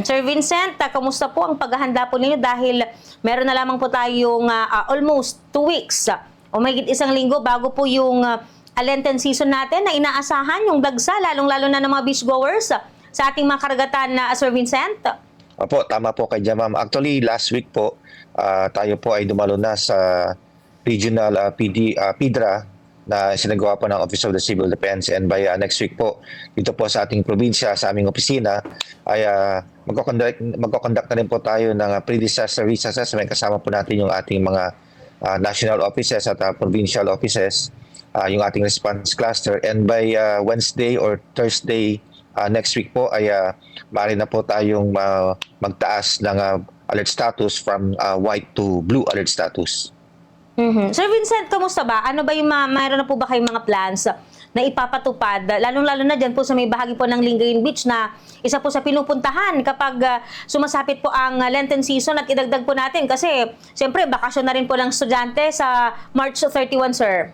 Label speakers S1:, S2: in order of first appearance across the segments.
S1: Sir Vincent, kamusta po ang paghahanda po ninyo dahil meron na lamang po tayong almost 2 weeks o mahigit isang linggo bago po yung Lenten season natin na inaasahan yung dagsa, lalong-lalo na ng mga beachgoers sa ating mga karagatan na Sir Vincent?
S2: Opo, tama po kay Ma'am. Actually, last week po, tayo po ay dumalo na sa regional PIDRA na sinagawa po ng Office of the Civil Defense, and by next week po dito po sa ating probinsya, sa aming opisina ay magko-conduct na rin po tayo ng pre-disaster risk assessment. Kasama po natin yung ating mga national offices at provincial offices, yung ating response cluster, and by Wednesday or Thursday next week po ay maaari na po tayong magtaas ng alert status from white to blue alert status.
S1: Sir Vincent, kamusta ba? Ano ba yung mayroon na po ba kayong mga plans na ipapatupad? Lalong-lalo na dyan po sa may bahagi po ng Lingayen Beach na isa po sa pinupuntahan kapag sumasapit po ang Lenten season, at idagdag po natin kasi siyempre bakasyon na rin po ng estudyante sa March 31, sir.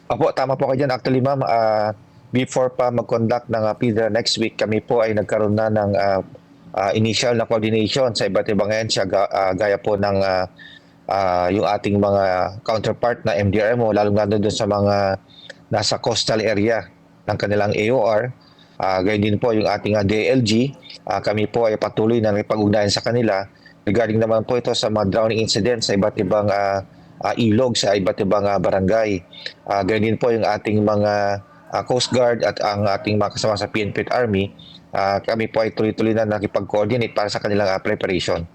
S2: Opo, tama po kayo dyan. Actually, ma'am, before pa mag-conduct ng PIDRA next week, kami po ay nagkaroon na ng initial na coordination sa iba't ibang ahensya, gaya po ng yung ating mga counterpart na MDRMO, lalong doon sa mga nasa coastal area ng kanilang AOR. Gayon din po yung ating DLG. Kami po ay patuloy na nakipag-ugnayan sa kanila regarding naman po ito sa mga drowning incidents sa iba't ibang ilog, sa iba't ibang barangay. Gayon din po yung ating mga Coast Guard at ang ating mga kasama sa PNP at Army. Kami po ay tuloy-tuloy na nakipag-coordinate para sa kanilang preparation.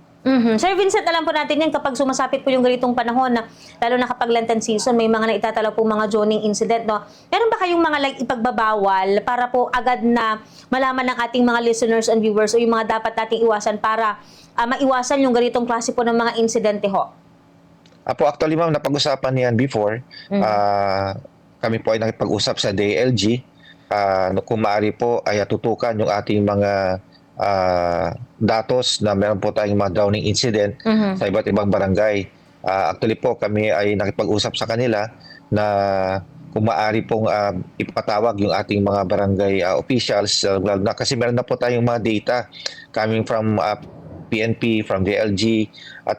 S1: Sir Vincent, alam po natin yan kapag sumasapit po yung ganitong panahon, lalo na kapag Lenten season, may mga naitatalaw po mga zoning incident, no? Meron ba kayong mga ipagbabawal para po agad na malaman ng ating mga listeners and viewers o yung mga dapat nating iwasan para maiwasan yung ganitong klase po ng mga insidente ho?
S2: Apo, actually, ma'am, napag-usapan niyan before. Kami po ay nakipag-usap sa DLG. Kung maaari po ay tutukan yung ating mga datos na meron po tayong mga drowning incident sa iba't ibang barangay. Actually po, kami ay nakipag-usap sa kanila na kung maaari pong ipatawag yung ating mga barangay officials, kasi meron na po tayong mga data coming from PNP, from DLG at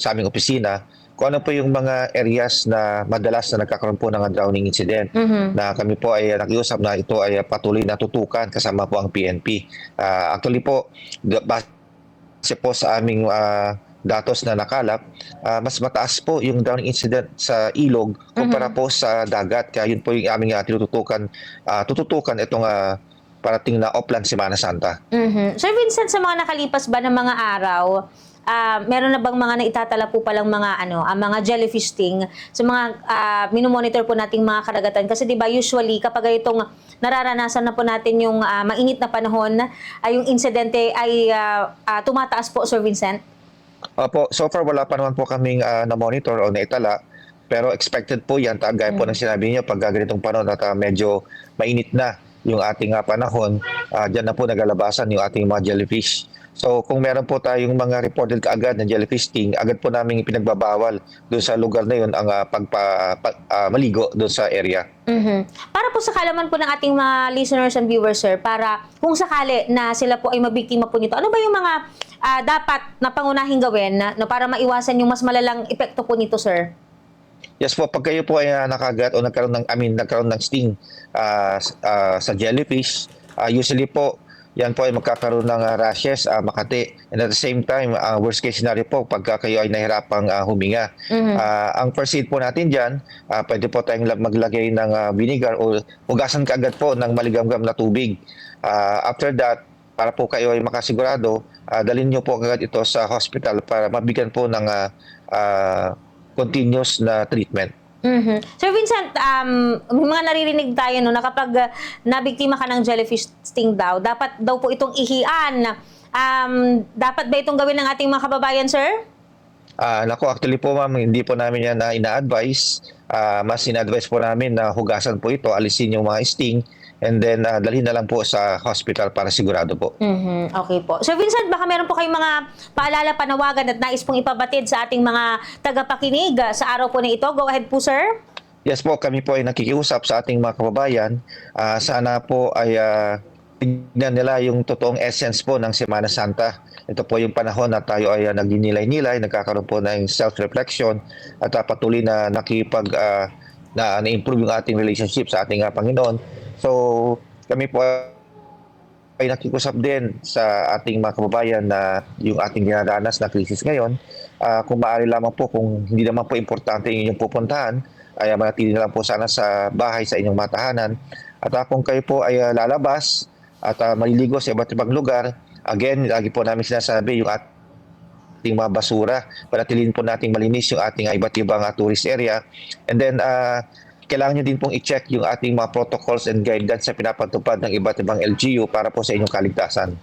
S2: sa aming opisina, kung ano po yung mga areas na madalas na nagkakaroon po ng drowning incident, na kami po ay nakiusap na ito ay patuloy na tutukan kasama po ang PNP. Actually po, base po sa aming datos na nakalap, mas mataas po yung drowning incident sa ilog kumpara po sa dagat. Kaya yun po yung aming tututukan itong parating na Oplan Semana Santa.
S1: Sir Vincent, sa mga nakalipas ba ng mga araw, meron na bang mga naitatala po palang mga mga jellyfish sting sa mga minomonitor po nating mga karagatan? Kasi 'di ba usually kapag itong nararanasan na po natin yung mainit na panahon, yung insidente ay tumataas po, Sir Vincent?
S2: Opo, so far wala pa naman po kaming na-monitor o naitala, pero expected po yan, gaya po ng sinabi niyo, pag ganitong panahon at medyo mainit na yung ating panahon, dyan na po nagalabasan yung ating mga jellyfish. So kung meron po tayong mga reported kaagad ng jellyfish sting, agad po namin ipinagbabawal doon sa lugar na yun ang maligo doon sa area.
S1: Para po sa kalaman po ng ating mga listeners and viewers, sir, para kung sakali na sila po ay mabiktima po nito, ano ba yung mga dapat na pangunahing gawin para maiwasan yung mas malalang epekto po nito, sir?
S2: Yes po, pag kayo po ay nakagat o nagkaroon ng sting sa jellyfish, usually po yan po ay magkakaroon ng rashes, makati. And at the same time, worst case scenario po, pagka kayo ay nahirapang huminga. Ang first aid po natin dyan, pwede po tayong maglagay ng vinegar o hugasan kaagad po ng maligamgam na tubig. After that, para po kayo ay makasigurado, dalhin nyo po agad ito sa hospital para mabigyan po ng continuous na treatment.
S1: Sir Vincent, may mga naririnig tayo na kapag nabiktima ka ng jellyfish sting daw, dapat daw po itong ihian. Dapat ba itong gawin ng ating mga kababayan, sir?
S2: Naku, actually po ma'am, hindi po namin yan ina-advise. Mas ina-advise po namin na hugasan po ito, alisin yung mga sting, and then dalhin na lang po sa hospital para sigurado po.
S1: Okay po. Sir Vincent, baka meron po kayong mga paalala, panawagan at nais pong ipabatid sa ating mga tagapakinig sa araw po na ito. Go ahead po, sir.
S2: Yes po, kami po ay nakikiusap sa ating mga kababayan. Sana po ay tignan nila yung totoong essence po ng Semana Santa. Ito po yung panahon na tayo ay nagdinilay-nilay, nagkakaroon po ng self-reflection at patuloy na na-improve yung ating relationship sa ating Panginoon. So kami po ay nakikusap din sa ating mga kababayan na yung ating dinadanas na krisis ngayon. Kung maaari lamang po, kung hindi naman po importante yung inyong pupuntahan, ay manatili na lang po sana sa bahay, sa inyong matahanan. At kung kayo po ay lalabas at maliligo sa iba't ibang lugar, again, lagi po namin sinasabi yung ating mga basura, panatilin po nating malinis yung ating iba't ibang tourist area. And then, kailangan nyo din pong i-check yung ating mga protocols and guidance sa pinapatupad ng iba't ibang LGU para po sa inyong kaligtasan.